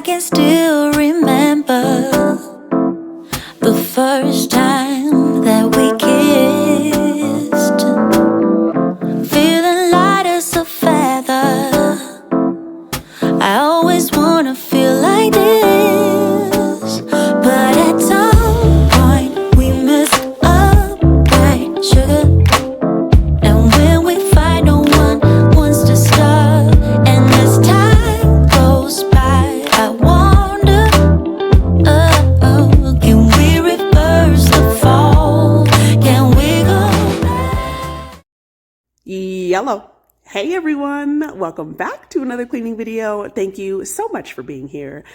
can still remember the first time that we kissed, feeling light as a feather. I always wanna feel like this, but at some point we messed up, right, sugar? And when we fight, no one wants to stop. And as time goes by, I wonder, can we reverse the fall? Can we go back? Yellow. Hey everyone, welcome back to another cleaning video. Thank you so much for being here.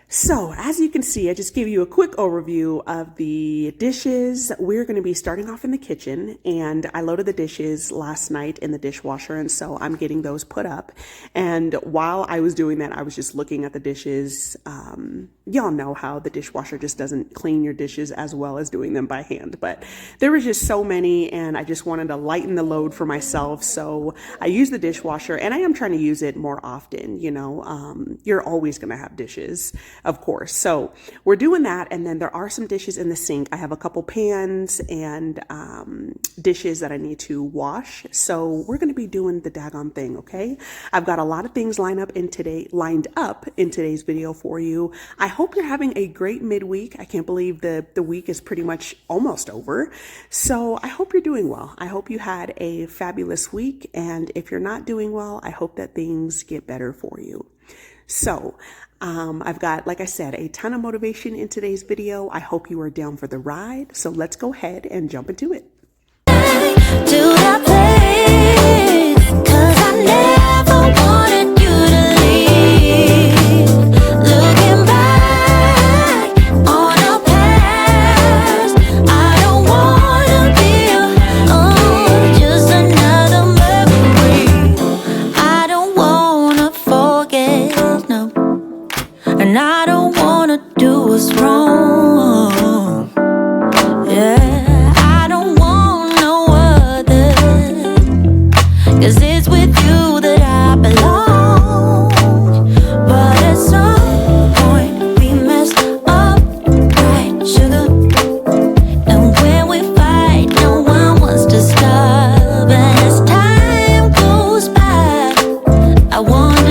So as you can see, I just gave you a quick overview of the dishes. We're going to be starting off in the kitchen, and I loaded the dishes last night in the dishwasher, and so I'm getting those put up. And while I was doing that, I was just looking at the dishes. Y'all know how the dishwasher just doesn't clean your dishes as well as doing them by hand, but there was just so many, and I just wanted to lighten the load for myself. So I use the dishwasher, and I am trying to use it more often. You know, you're always going to have dishes, of course. So we're doing that. And then there are some dishes in the sink. I have a couple pans and dishes that I need to wash. So we're going to be doing the daggone thing. Okay. I've got a lot of things lined up in today's video for you. I hope you're having a great midweek. I can't believe the week is pretty much almost over. So I hope you're doing well. I hope you had a fabulous week. And if you're not doing well, I hope that things get better for you. So I've got, like I said, a ton of motivation in today's video. I hope you are down for the ride. So let's go ahead and jump into it. To that place, 'cause I never wanted you to leave. Looking back on our past, I don't wanna be just another memory. I don't wanna forget, no. And I don't wanna do what's wrong. Yeah, I don't want no other, 'cause it's with you that I belong. But at some point we messed up, right, sugar? And when we fight, no one wants to stop. And as time goes by, I wonder,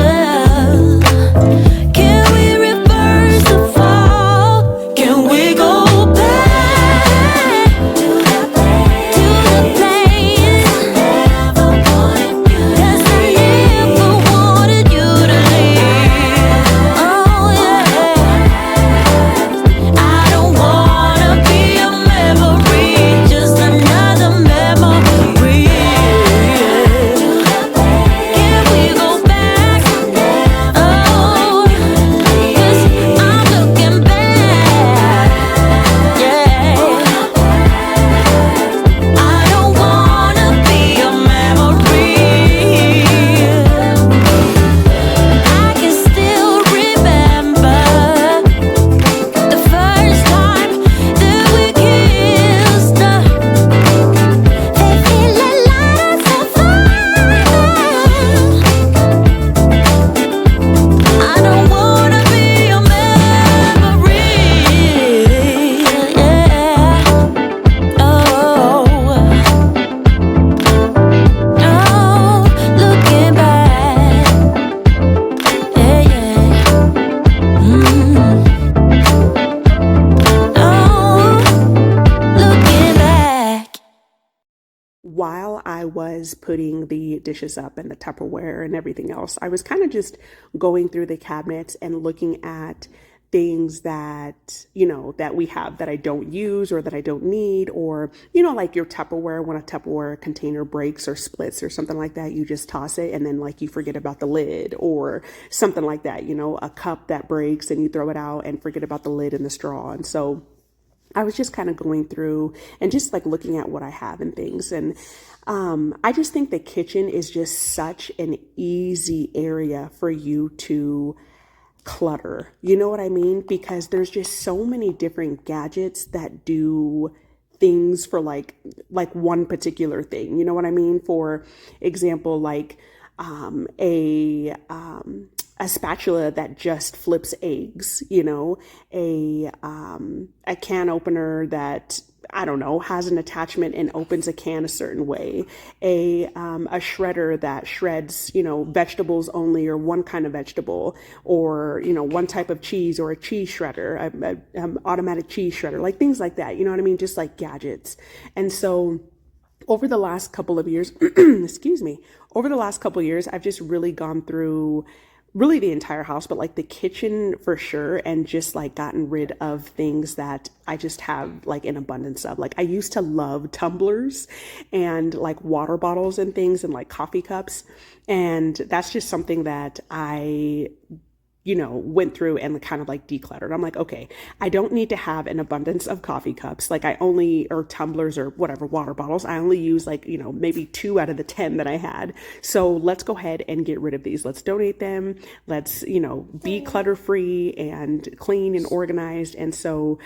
while I was putting the dishes up and the Tupperware and everything else, I was kind of just going through the cabinets and looking at things that, you know, that we have that I don't use or that I don't need, or, you know, like your Tupperware, when a Tupperware container breaks or splits or something like that, you just toss it and then like you forget about the lid or something like that, you know, a cup that breaks and you throw it out and forget about the lid and the straw. And so I was just kind of going through and just like looking at what I have and things. And I just think the kitchen is just such an easy area for you to clutter. You know what I mean? Because there's just so many different gadgets that do things for like one particular thing. You know what I mean? For example, like a a spatula that just flips eggs, you know, a can opener that, I don't know, has an attachment and opens a can a certain way, a shredder that shreds, you know, vegetables only, or one kind of vegetable, or, you know, one type of cheese, or a cheese shredder, automatic cheese shredder, like things like that, you know what I mean? Just like gadgets. And so over the last couple of years, excuse me, over the last couple of years, I've just really gone through really the entire house, but like the kitchen for sure, and just like gotten rid of things that I just have like an abundance of. Like I used to love tumblers and like water bottles and things, and like coffee cups. And that's just something that I, you know, went through and kind of like decluttered. I'm like, okay, I don't need to have an abundance of coffee cups. Like I only, or tumblers or whatever, water bottles. I only use like, you know, maybe 2 out of the 10 that I had. So let's go ahead and get rid of these. Let's donate them. Let's, you know, be clutter free and clean and organized. And so,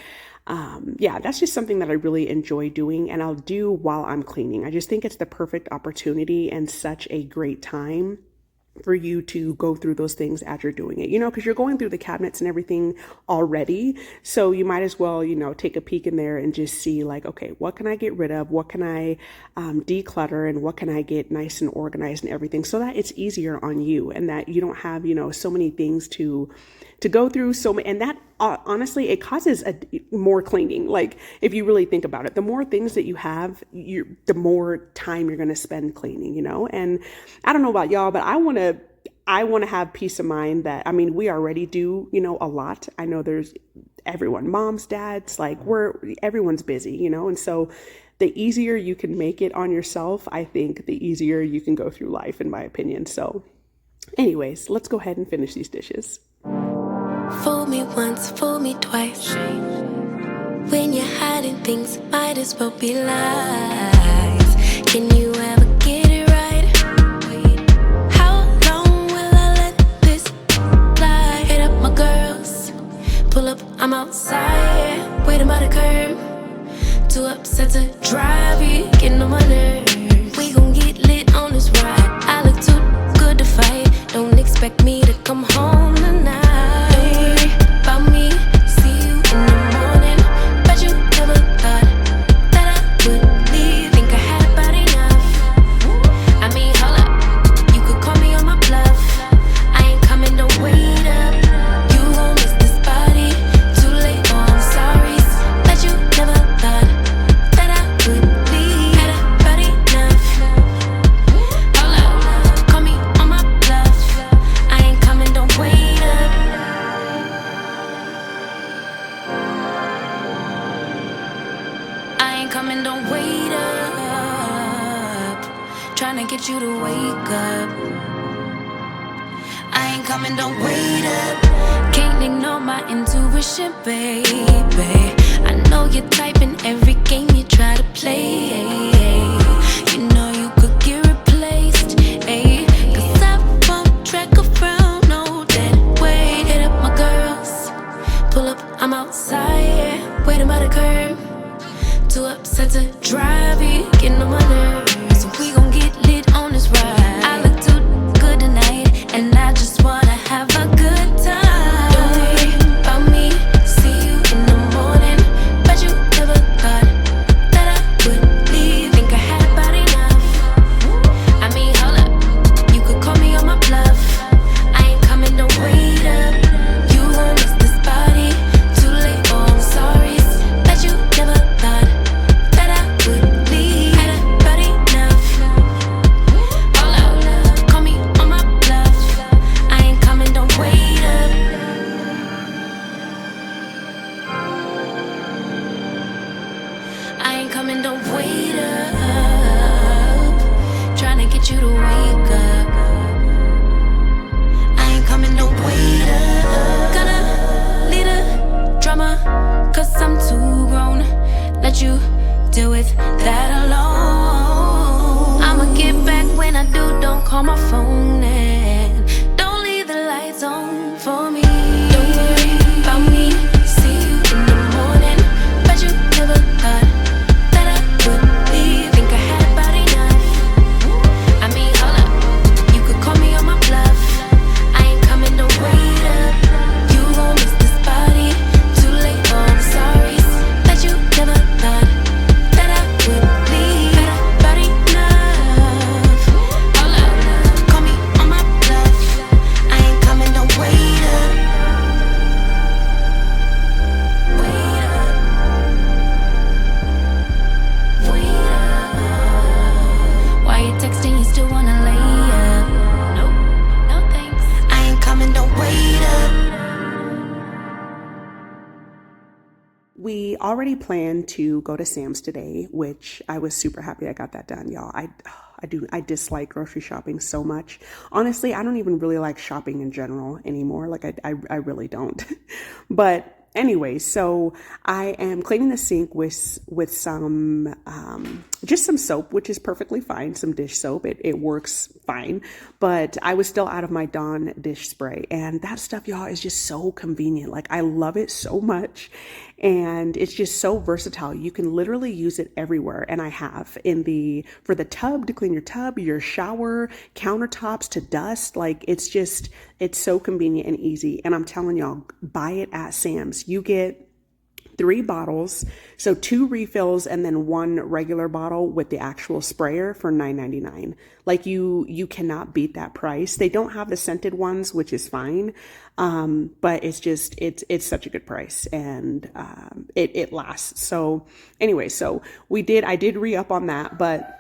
yeah, that's just something that I really enjoy doing, and I'll do while I'm cleaning. I just think it's the perfect opportunity and such a great time for you to go through those things as you're doing it, you know, because you're going through the cabinets and everything already. So you might as well, you know, take a peek in there and just see like, okay, what can I get rid of? What can I declutter? And what can I get nice and organized and everything, so that it's easier on you, and that you don't have, you know, so many things to go through. And that honestly, it causes more cleaning. Like if you really think about it, the more things that you have, the more time you're going to spend cleaning, you know. And I don't know about y'all, but I want to have peace of mind that, I mean, we already do, you know, a lot. I know there's everyone, moms, dads, like everyone's busy, you know. And so the easier you can make it on yourself, I think the easier you can go through life, in my opinion. So anyways, let's go ahead and finish these dishes. Fool me once, fool me twice. When you're hiding things, might as well be lies. Can you ever get it right? How long will I let this lie? Hit up my girls, pull up, I'm outside, waiting by the curb. Too upset to drive, you getting on my nerves. We gon' get lit on this ride. I look too good to fight. Don't expect me to come home tonight. Coming, don't wait up. Trying to get you to wake up. I ain't coming, don't wait up. Can't ignore my intuition, baby. I know you're typing every game you try to play. You know you could get replaced, ayy. Cause I won't track around, no dead weight. Hit up my girls, pull up, I'm outside, waiting by the curb. Too upset to drive, you getting on my nerves. So we gon' get lit on this ride. I look too good tonight, and I just wanna have a good time. Don't worry about me, see you in the morning. Bet you never thought that I would leave. we already planned to go to Sam's today, which I was super happy I got that done, y'all. I dislike grocery shopping so much. Honestly, I don't even really like shopping in general anymore. Like I really don't. But anyway, so I am cleaning the sink with some just some soap, which is perfectly fine. Some dish soap. It works fine. But I was still out of my Dawn dish spray, and that stuff, y'all, is just so convenient. Like, I love it so much. And it's just so versatile. You can literally use it everywhere. And I have for the tub, to clean your tub, your shower, countertops, to dust. Like, it's so convenient and easy. And I'm telling y'all, buy it at Sam's. You get 3 bottles, so 2 refills and then 1 regular bottle with the actual sprayer for $9.99. Like, you cannot beat that price. They don't have the scented ones, which is fine, but it's such a good price, and it lasts. So anyway, I did re-up on that, but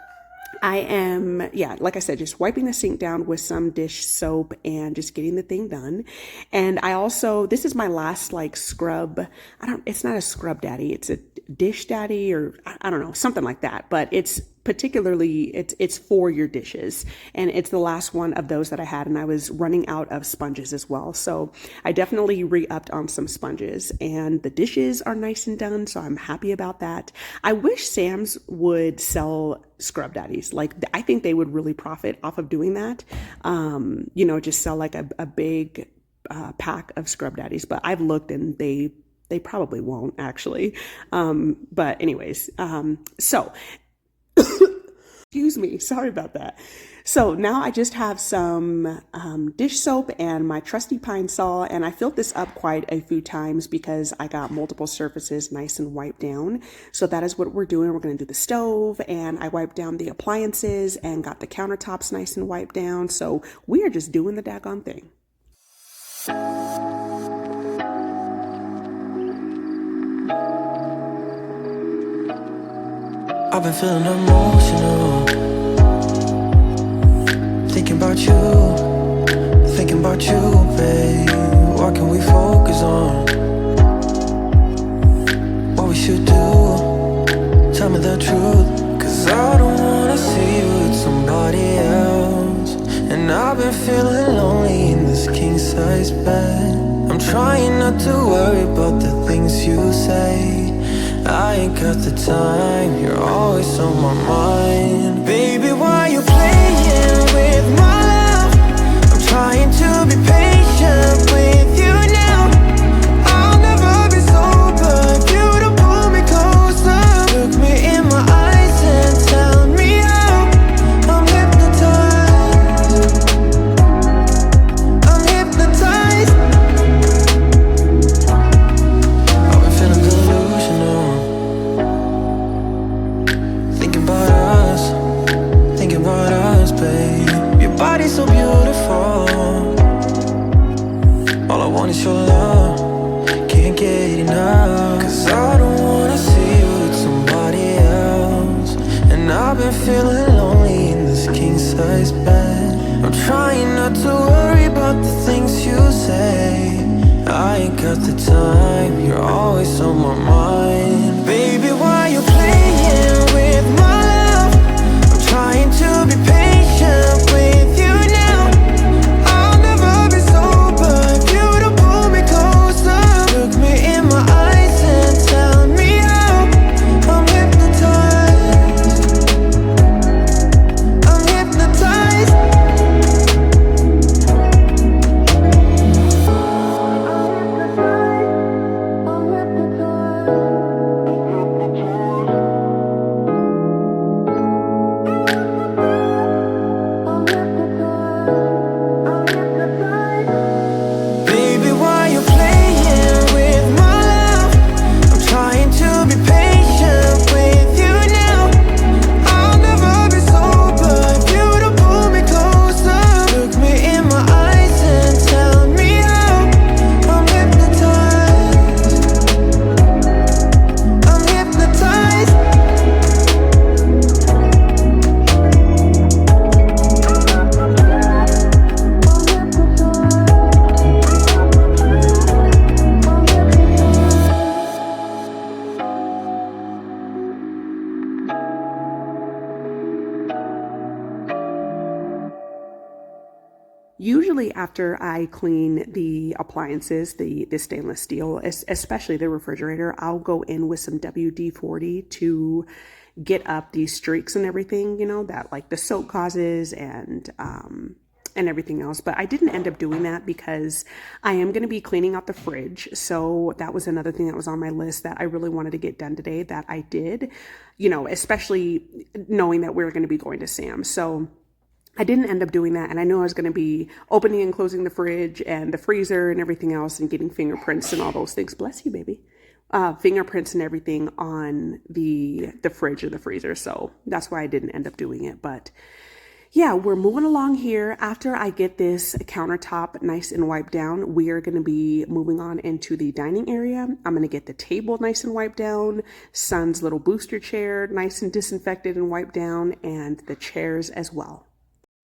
I am, like I said, just wiping the sink down with some dish soap and just getting the thing done. And this is my last like scrub. It's not a scrub daddy. It's a dish daddy, or I don't know, something like that. But it's for your dishes. And it's the last one of those that I had. And I was running out of sponges as well. So I definitely re-upped on some sponges, and the dishes are nice and done. So I'm happy about that. I wish Sam's would sell scrub daddies. Like, I think they would really profit off of doing that. Just sell like a big pack of scrub daddies. But I've looked, and they probably won't, actually. But anyways, so excuse me, sorry about that. So now I just have some dish soap and my trusty pine saw, and I filled this up quite a few times because I got multiple surfaces nice and wiped down. So that is what we're doing. We're going to do the stove, and I wiped down the appliances and got the countertops nice and wiped down. So we are just doing the daggone thing. I've been feeling emotional, thinking about you, babe. What can we focus on? What we should do? Tell me the truth, 'cause I don't wanna see you with somebody else. And I've been feeling lonely in this king-size bed. I'm trying not to worry about the things you say. I ain't got the time, you're always on my mind. Baby, why you playing with my love? I'm trying to be patient with you now. I'll never be sober if you don't pull me closer. Look me in my eyes and tell me how. I'm hypnotized, I'm hypnotized. I've been feeling delusional, thinking about us, babe. Your body's so beautiful, all I want is your love, can't get enough. 'Cause I don't wanna see you with somebody else. And I've been feeling lonely in this king-size bed. I'm trying not to worry about the things you say. I ain't got the time, you're always on my mind. Baby, why you playing with my love? I'm trying to be patient with you now. I'll never be sober if you don't pull me closer. Look me in my eyes and tell me how. I'm hypnotized, I'm hypnotized. I'm hypnotized. after I clean the appliances, the stainless steel, especially the refrigerator, I'll go in with some WD-40 to get up these streaks and everything, you know, that like the soap causes and everything else. But I didn't end up doing that because I am going to be cleaning out the fridge. So that was another thing that was on my list that I really wanted to get done today that I did, you know, especially knowing that we were going to be going to Sam's. So I didn't end up doing that. And I knew I was going to be opening and closing the fridge and the freezer and everything else and getting fingerprints and all those things. Bless you, baby. Fingerprints and everything on the fridge or the freezer. So that's why I didn't end up doing it. But yeah, we're moving along here. After I get this countertop nice and wiped down, we are going to be moving on into the dining area. I'm going to get the table nice and wiped down, Son's little booster chair nice and disinfected and wiped down, and the chairs as well.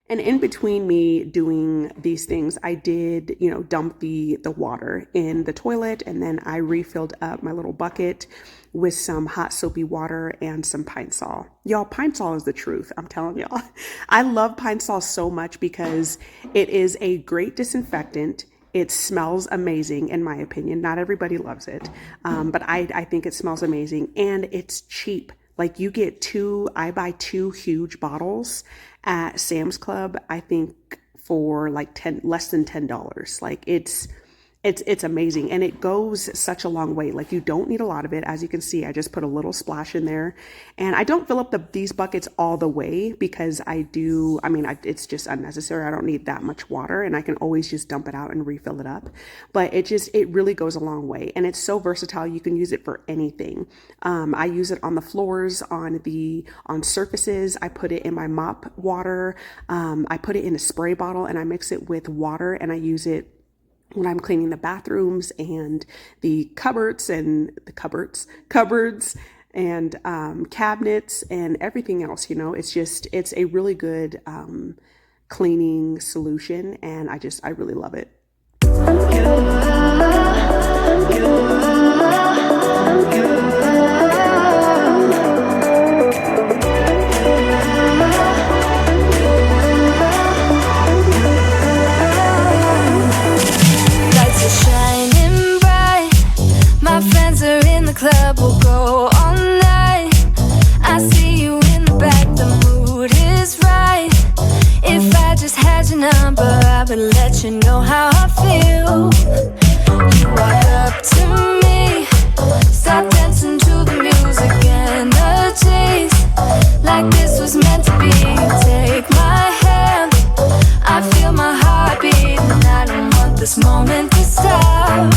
And in between me doing these things, I did, you know, dump the water in the toilet, and then I refilled up my little bucket with some hot soapy water and some Pine Sol. Y'all, Pine Sol is the truth. I'm telling y'all. I love Pine Sol so much because it is a great disinfectant. It smells amazing, in my opinion. Not everybody loves it, but I think it smells amazing, and it's cheap. Like you get I buy 2 huge bottles at Sam's Club, I think for like less than $10. Like it's amazing, and it goes such a long way. Like you don't need a lot of it. As you can see, I just put a little splash in there, and I don't fill up these buckets all the way because it's just unnecessary. I don't need that much water, and I can always just dump it out and refill it up. But it really goes a long way, and it's so versatile. You can use it for anything. I use it on the floors, on surfaces. I put it in my mop water. I put it in a spray bottle, and I mix it with water, and I use it when I'm cleaning the bathrooms and the cupboards and cabinets and everything else. You know, it's a really good cleaning solution, and I really love it. Club will go all night. I see you in the back, the mood is right. If I just had your number, I would let you know how I feel. You walk up to me, start dancing to the music and the chase, like this was meant to be. Take my hand, I feel my heart beat, and I don't want this moment to stop.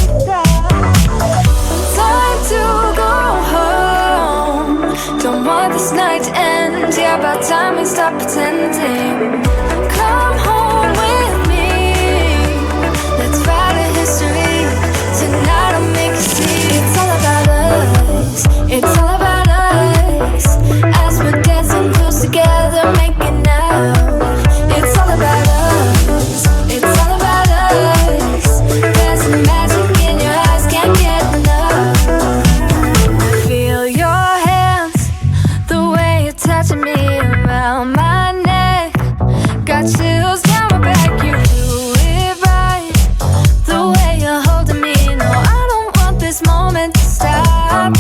Time to go home, don't want this night to end. Yeah, about time we stop pretending. Come home with me, let's write a history. Tonight I'll make you see. It's all about us, it's all about us. As we're dancing close together, making out. It's all about us, it's all about us. There's some magic in your eyes, can't get enough. Feel your hands, the way you're touching me around my neck. Got chills down my back, you do it right. The way you're holding me, no, I don't want this moment to stop.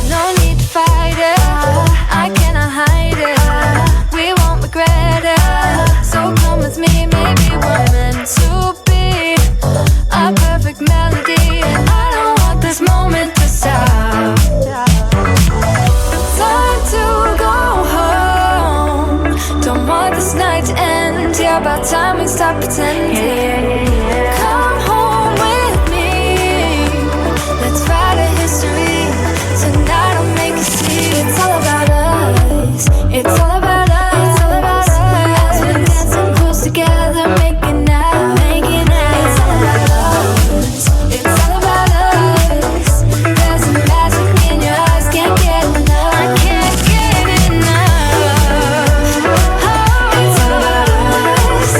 No need to fight it, I cannot hide it. We won't regret it, so come with me, maybe we're meant to be. A perfect melody, and I don't want this moment to stop. Time to go home, don't want this night to end. Yeah, about time we stop pretending. Come home with me, let's write a history. Tonight I'll make you see. It's all about us, it's all about us. It's all about us. As we're dancing close together, making out. It's all about us, it's all about us. There's some magic in your eyes, can't get enough. I can't get enough. Oh, it's all about us.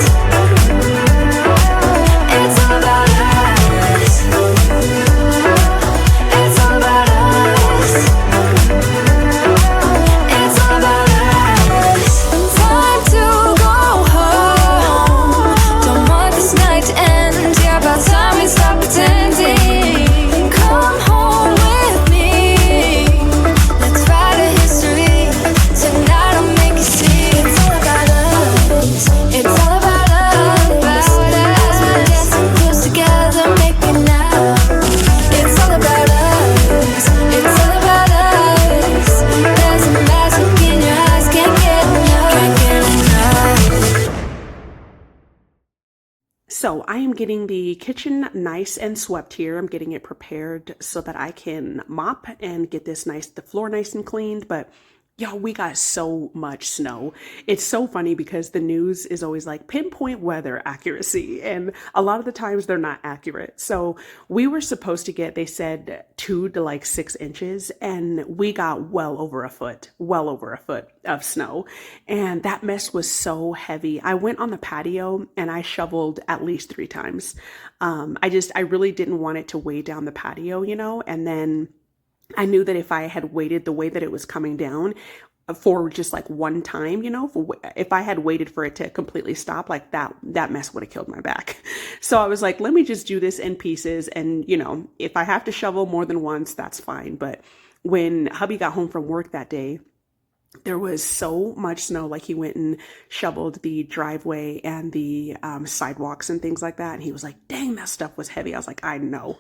So I am getting the kitchen nice and swept here. I'm getting it prepared so that I can mop and get the floor nice and cleaned. But y'all, we got so much snow. It's so funny because the news is always like pinpoint weather accuracy, and a lot of the times they're not accurate. So we were supposed to get, they said 2 to 6 inches, and we got well over a foot of snow. And that mess was so heavy. I went on the patio and I shoveled at least 3 times. I really didn't want it to weigh down the patio, and then I knew that if I had waited the way that it was coming down for just like one time, if I had waited for it to completely stop, like that mess would have killed my back. So I was like, let me just do this in pieces. And, if I have to shovel more than once, that's fine. But when hubby got home from work that day, there was so much snow. Like, he went and shoveled the driveway and the sidewalks and things like that. And he was like, dang, that stuff was heavy. I was like, I know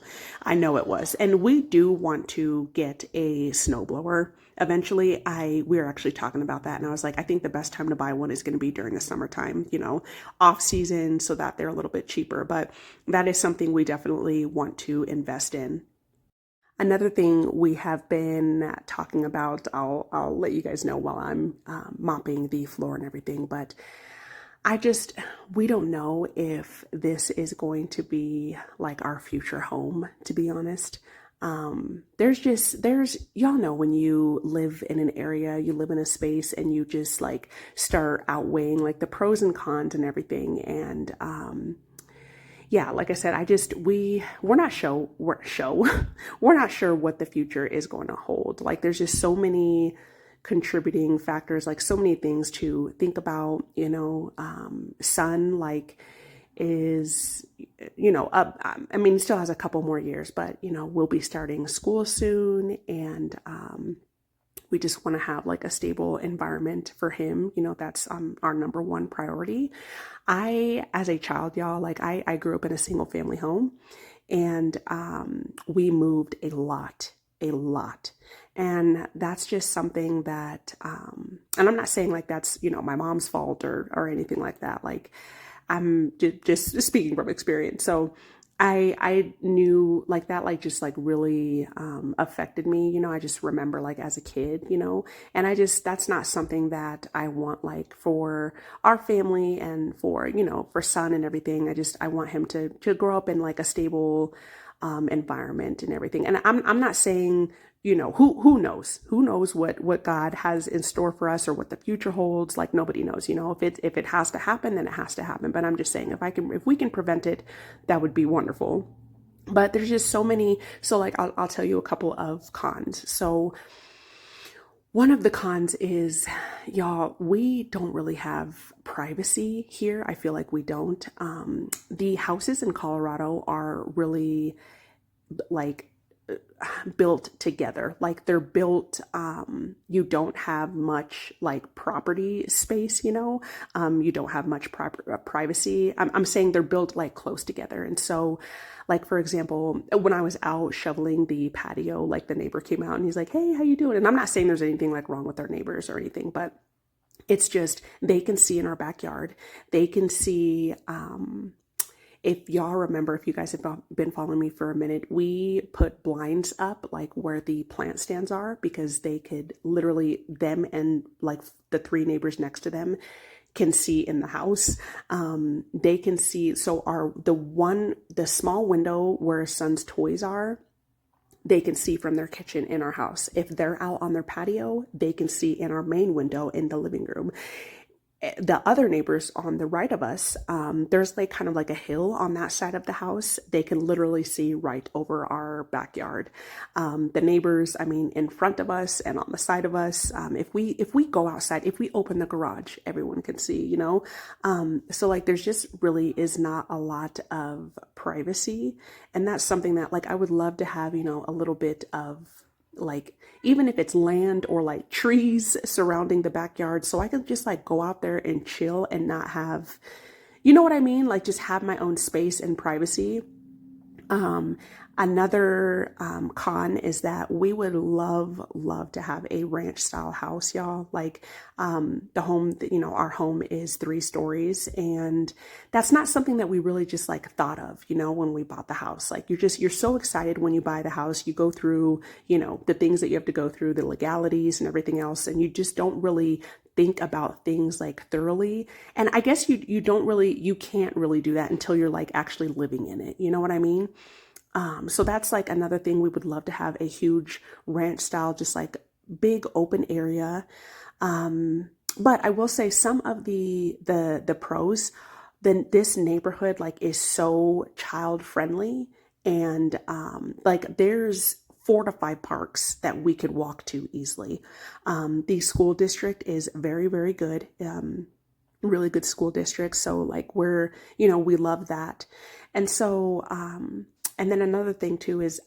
it was. And we do want to get a snowblower eventually. We were actually talking about that. And I was like, I think the best time to buy one is going to be during the summertime, off season, so that they're a little bit cheaper. But that is something we definitely want to invest in. Another thing we have been talking about, I'll let you guys know while I'm mopping the floor and everything, but we don't know if this is going to be like our future home, to be honest. Y'all know when you live in an area, you live in a space, and you just like start outweighing like the pros and cons and everything. And, yeah, like I said, we're not sure we're not sure what the future is going to hold. Like, there's just so many contributing factors, like so many things to think about. Son, like, is, up, I mean, still has a couple more years, but, we'll be starting school soon. And, we just want to have like a stable environment for him. That's our number one priority. As a child, y'all, like I grew up in a single family home, and we moved a lot. And that's just something that, and I'm not saying like that's, my mom's fault or anything like that. Like, I'm just speaking from experience. So I knew like that, like just like really affected me. I just remember like as a kid, and that's not something that I want like for our family and for, for son and everything. I want him to grow up in like a stable environment and everything. And I'm not saying, who knows what God has in store for us or what the future holds. Like, nobody knows, if it has to happen, then it has to happen. But I'm just saying, if we can prevent it, that would be wonderful. But there's just so many. So like, I'll tell you a couple of cons. So one of the cons is, y'all, we don't really have privacy here. I feel like we don't. The houses in Colorado are really like built together. Like, they're built, you don't have much like property space, you don't have much privacy. I'm saying they're built like close together. And so, like, for example, when I was out shoveling the patio, like the neighbor came out and he's like, hey, how you doing? And I'm not saying there's anything like wrong with our neighbors or anything, but it's just, they can see in our backyard. They can see, if y'all remember, if you guys have been following me for a minute, we put blinds up like where the plant stands are, because they could literally, them and like the 3 neighbors next to them can see in the house. They can see, so the small window where son's toys are, they can see from their kitchen in our house. If they're out on their patio, they can see in our main window in the living room. The other neighbors on the right of us, there's like kind of like a hill on that side of the house. They can literally see right over our backyard. The neighbors, I mean, in front of us and on the side of us, if we go outside, if we open the garage, everyone can see, so like, there's just really is not a lot of privacy. And that's something that like, I would love to have, a little bit of like, even if it's land or like trees surrounding the backyard, so I could just like go out there and chill and not have, you know what I mean? Like, just have my own space and privacy. Another con is that we would love to have a ranch style house, y'all. Like the home, our home is 3 stories, and that's not something that we really just like thought of, when we bought the house. Like you're so excited when you buy the house. You go through, the things that you have to go through, the legalities and everything else, and you just don't really think about things like thoroughly. And I guess you can't really do that until you're like actually living in it. You know what I mean? So that's like another thing. We would love to have a huge ranch style, just like big open area. But I will say some of the pros, then this neighborhood like is so child friendly, and like there's 4 to 5 parks that we could walk to easily. The school district is very, very good. Really good school district. So like we love that. And so, and then another thing too is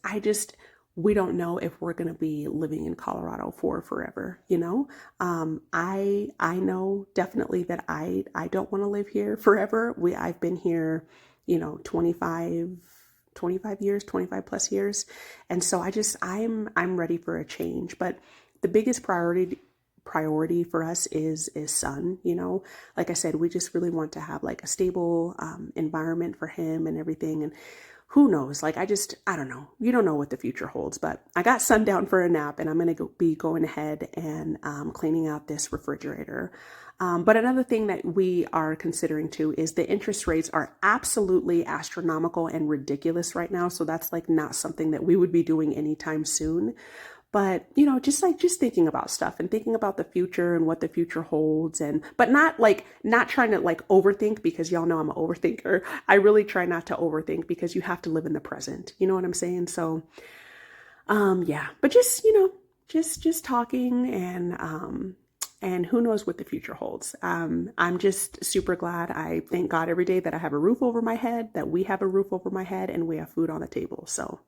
we don't know if we're going to be living in Colorado for forever. I know definitely that I don't want to live here forever. I've been here, 25 plus years. And so I'm ready for a change. But the biggest priority for us is son. Like I said, we just really want to have like a stable environment for him and everything. And who knows, like I don't know. You don't know what the future holds, but I got son down for a nap, and I'm going to be going ahead and cleaning out this refrigerator. But another thing that we are considering too is the interest rates are absolutely astronomical and ridiculous right now. So that's like not something that we would be doing anytime soon. But, just thinking about stuff and thinking about the future and what the future holds, but not trying to like overthink, because y'all know I'm an overthinker. I really try not to overthink, because you have to live in the present. You know what I'm saying? So, yeah, but just talking, and who knows what the future holds. I'm just super glad. I thank God every day that I have a roof over my head, that we have a roof over my head, and we have food on the table. So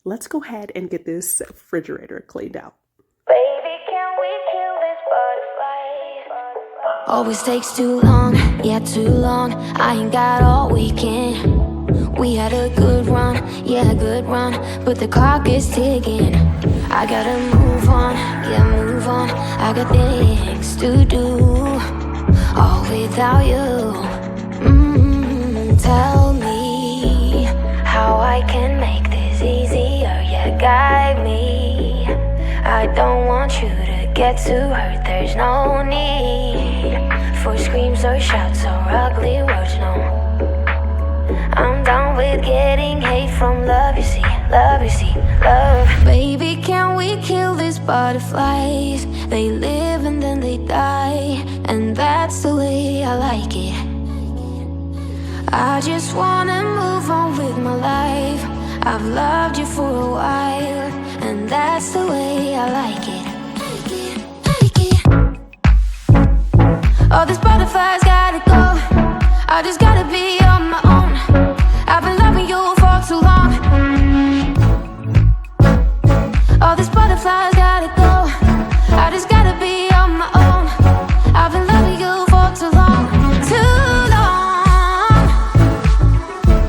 let's go ahead and get this refrigerator cleaned out. Baby, can we kill this butterfly? Always takes too long, yeah, too long. I ain't got all weekend. We had a good run, yeah, good run, but the clock is ticking. I gotta move on, yeah, move on. I got things to do, all without you. Tell me how I can make this easier, yeah, guide me. I don't want you to get too hurt, there's no need for screams or shouts or ugly words, no. I'm done with getting hate from love, you see, love. Baby, can we kill these butterflies? They live and then they die, and that's the way I like it. I just wanna move on with my life. I've loved you for a while, and that's the way I like it. All these butterflies gotta go. I just gotta be on my own. I've been loving you for too long. All these butterflies gotta go. I just gotta be on my own. I've been loving you for too long. Too long.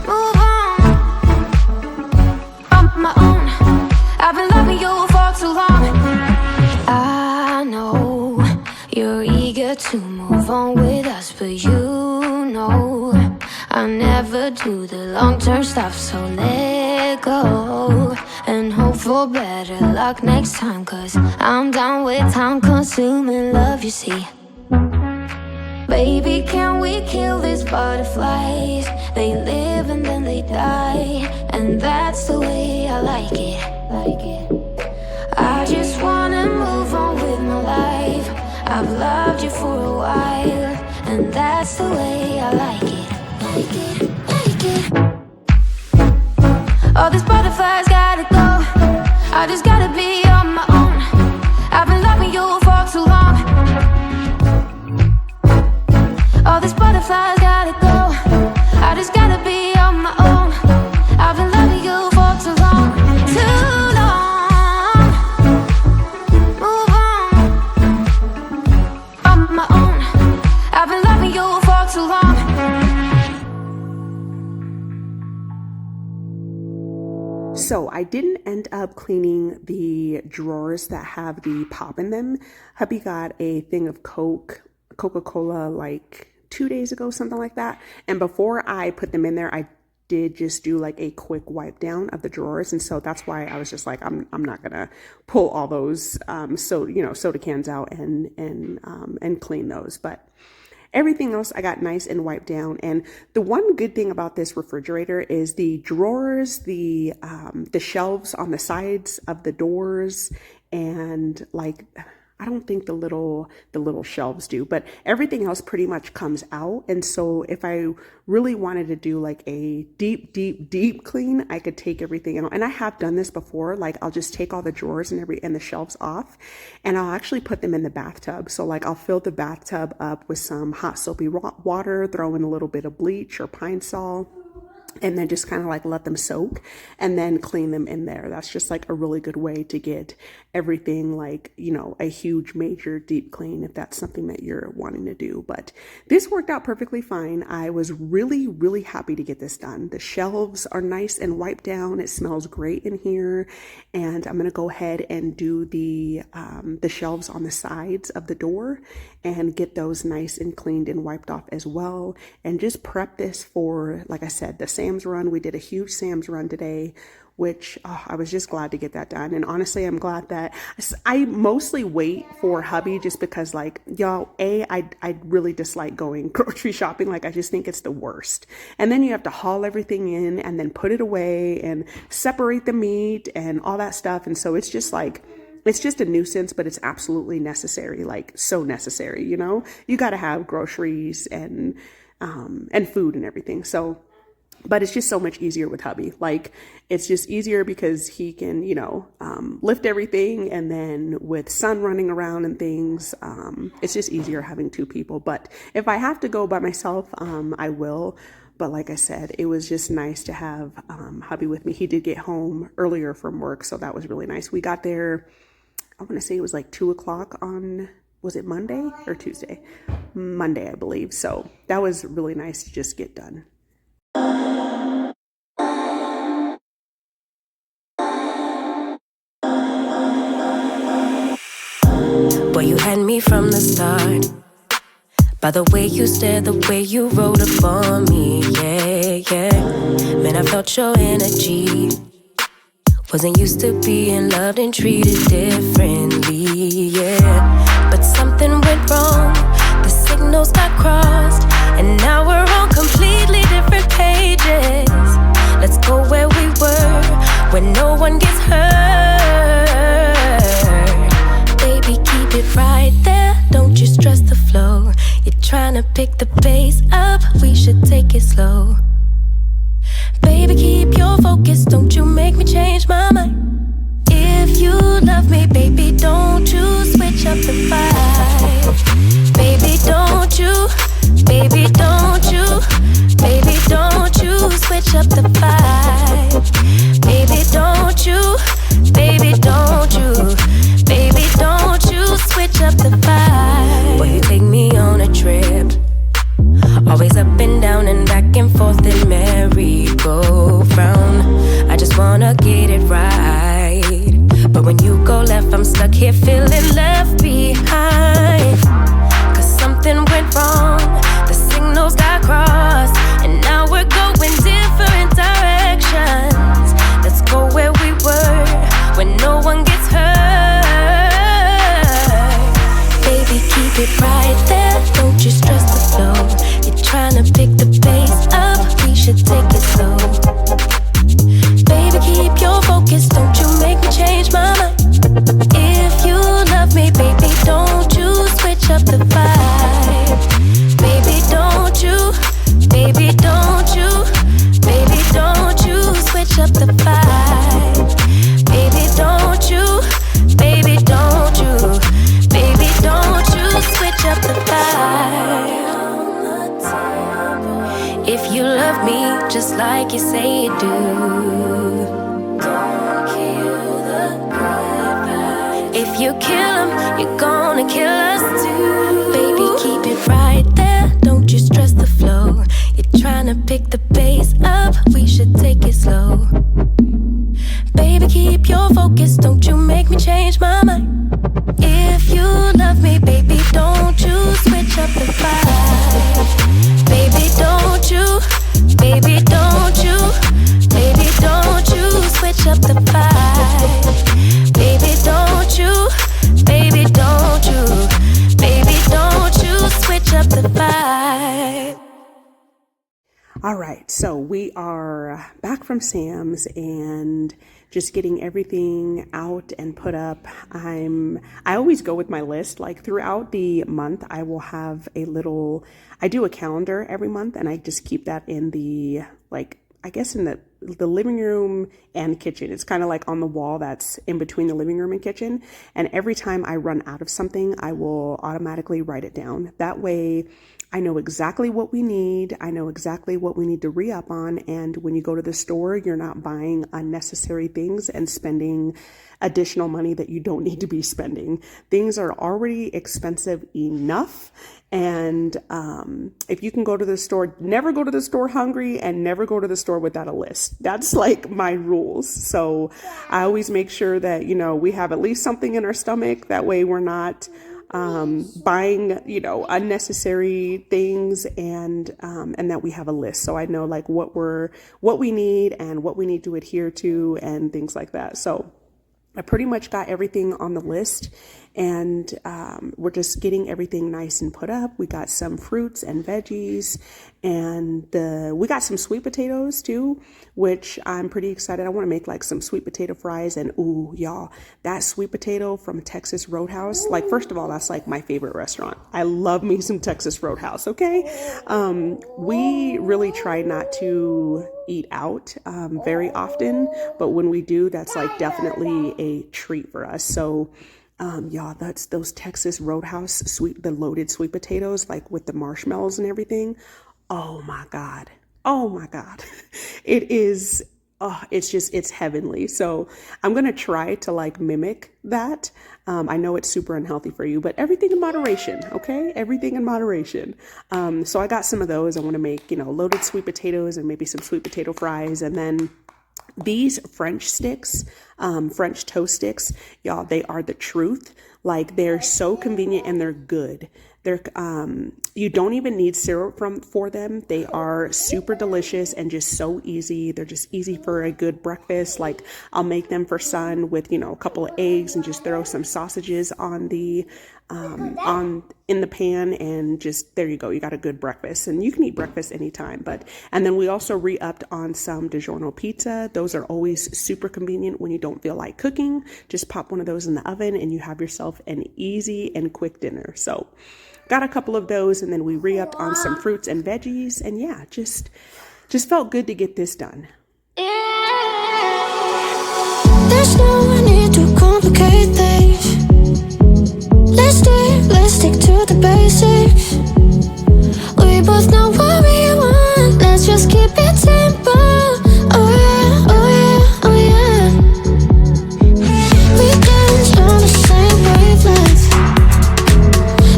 Move on my own. I've been loving you for too long. I know you're eager to move on with us, but you know I never do the long-term stuff, so let go and hope for better luck next time, 'cause I'm done with time-consuming love, you see. Baby, can we kill these butterflies? They live and then they die, and that's the way I like it. I just wanna move on with my life. I've loved you for a while, and that's the way I like it. All these butterflies gotta go. I just gotta be on my own. I've been loving you for too long. All these butterflies gotta go. I just gotta be on my own. I've been loving you for too long. Too long. Move on my own. I've been loving you for too long. So I didn't end up cleaning the drawers that have the pop in them. Hubby got a thing of Coca-Cola like 2 days ago, something like that. And before I put them in there, I did just do like a quick wipe down of the drawers. And so that's why I was just like, I'm not gonna pull all those soda cans out and clean those. But everything else I got nice and wiped down. And the one good thing about this refrigerator is the drawers, the shelves on the sides of the doors, and like, I don't think the little shelves do, but everything else pretty much comes out. And so if I really wanted to do like a deep clean, I could take everything out. And I have done this before. Like I'll just take all the drawers and the shelves off, and I'll actually put them in the bathtub. So like I'll fill the bathtub up with some hot soapy water, throw in a little bit of bleach or Pine Sol, and then just kind of like let them soak and then clean them in there. That's just like a really good way to get everything like, a huge major deep clean if that's something that you're wanting to do. But this worked out perfectly fine. I was really happy to get this done. The shelves are nice and wiped down. It smells great in here. And I'm going to go ahead and do the shelves on the sides of the door and get those nice and cleaned and wiped off as well. And just prep this for, like I said, the Sam's run. We did a huge Sam's run today, which I was just glad to get that done. And honestly, I'm glad that I mostly wait for hubby just because like, y'all, I really dislike going grocery shopping. Like I just think it's the worst. And then you have to haul everything in and then put it away and separate the meat and all that stuff. And so it's just like, it's just a nuisance, but it's absolutely necessary, like so necessary, you got to have groceries and food and everything. So, but it's just so much easier with hubby. Like it's just easier because he can, lift everything. And then with son running around and things, it's just easier having two people. But if I have to go by myself, I will. But like I said, it was just nice to have hubby with me. He did get home earlier from work, so that was really nice. We got there, I want to say it was like 2:00 on, was it Monday or Tuesday? Monday, I believe. So that was really nice to just get done. Boy, you had me from the start. By the way you stared, the way you wrote up on me, yeah. Man, I felt your energy. Wasn't used to being loved and treated differently, yeah. But something went wrong, the signals got crossed, and now we're on completely different pages. Let's go where we were, where no one gets hurt. Baby, keep it right there, don't you stress the flow. You're trying to pick the pace up, we should take it slow. Baby, keep your focus, don't you make me change my mind. If you love me, baby, don't you switch up the vibe. Baby, don't you, baby, don't you, baby, don't you switch up the vibe. Baby, don't you, baby, don't you, baby, don't you switch up the vibe. Boy, you take me on a trip, always up and down and back and forth in merry-go-round. I just wanna get it right, but when you go left, I'm stuck here feeling left behind. Cause something went wrong, the signals got crossed, and now we're going different directions. Let's go where we were, when no one gets hurt. Baby, keep it right there, don't you stress the flow. You're trying to pick the pace up, we should take it slow. Baby, keep your focus, don't you make me change my mind. If you love me, baby, don't you switch up the vibe. Baby, don't you, baby, don't you, baby, don't you switch up the vibe. Baby, don't you, baby, don't you, baby, don't you switch up the vibe. If you love me just like you say you do, don't kill the good vibes. If you kill him, you're gonna kill us too. Baby, keep it right there, don't you stress the flow. You're trying to pick the pace up, we should take it slow. keep your focus, don't you make me change my mind. If you love me, baby, don't you switch up the vibe. Baby, don't you, baby, don't you, baby, don't you switch up the vibe. Baby, don't you, baby, don't you, baby, don't you switch up the vibe. All right, so we are back from Sam's and just getting everything out and put up. I always go with my list. Like throughout the month, I will have I do a calendar every month, and I just keep that in the, like, I guess in the living room and kitchen. It's kind of like on the wall that's in between the living room and kitchen. And every time I run out of something, I will automatically write it down. That way I know exactly what we need. I know exactly what we need to re-up on. And when you go to the store, you're not buying unnecessary things and spending additional money that you don't need to be spending. Things are already expensive enough. And if you can go to the store, never go to the store hungry and never go to the store without a list. That's like my rules. So I always make sure that, we have at least something in our stomach. That way we're not buying, unnecessary things, and that we have a list. So I know like what we need and what we need to adhere to and things like that. So I pretty much got everything on the list, and we're just getting everything nice and put up. We got some fruits and veggies, and we got some sweet potatoes too, which I'm pretty excited. I want to make like some sweet potato fries, and ooh, y'all, that sweet potato from Texas Roadhouse. Like, first of all, that's like my favorite restaurant. I love me some Texas Roadhouse. Okay. We really try not to eat out very often, but when we do, that's like definitely a treat for us. So y'all, that's those Texas Roadhouse the loaded sweet potatoes, like with the marshmallows and everything. Oh my God. It is, it's heavenly. So I'm going to try to like mimic that. I know it's super unhealthy for you, but everything in moderation. Okay. Everything in moderation. So I got some of those. I want to make, loaded sweet potatoes and maybe some sweet potato fries. And then these French sticks, French toast sticks, y'all, they are the truth. Like, they're so convenient and they're good. They're, you don't even need syrup for them. They are super delicious and just so easy. They're just easy for a good breakfast. Like, I'll make them for Son with, a couple of eggs and just throw some sausages on in the pan, and just, there you go. You got a good breakfast, and you can eat breakfast anytime. And then we also re-upped on some DiGiorno pizza. Those are always super convenient when you don't feel like cooking. Just pop one of those in the oven and you have yourself an easy and quick dinner. So got a couple of those, and then we re-upped on some fruits and veggies, and yeah, just felt good to get this done. There's no need to complicate things. Let's stick to the basics. We both know what we want. Let's just keep it simple. Oh yeah, oh yeah, oh yeah. We dance on the same wavelength.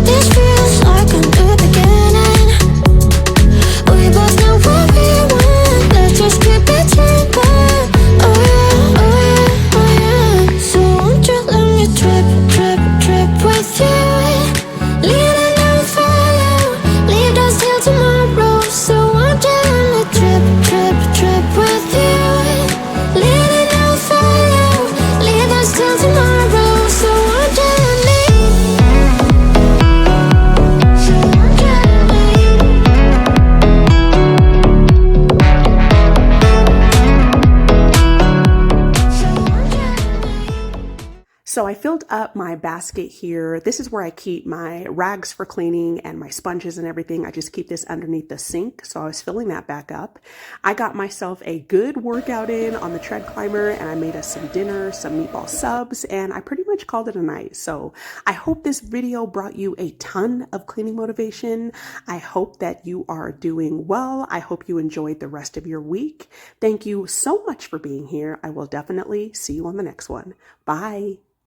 This feels like a new beginning. We both know what we want. Let's just keep it simple. Oh yeah, oh yeah, oh yeah. So won't you let me trip with you? Leaning down for you. Leave us till tomorrow. So won't you let me trip with you? Leaning down for you. Leave us till tomorrow. So won't you let me? So I filled up my basket here. This is where I keep my rags for cleaning and my sponges and everything. I just keep this underneath the sink. So I was filling that back up. I got myself a good workout in on the tread climber, and I made us some dinner, some meatball subs, and I pretty much called it a night. So I hope this video brought you a ton of cleaning motivation. I hope that you are doing well. I hope you enjoyed the rest of your week. Thank you so much for being here. I will definitely see you on the next one. Bye.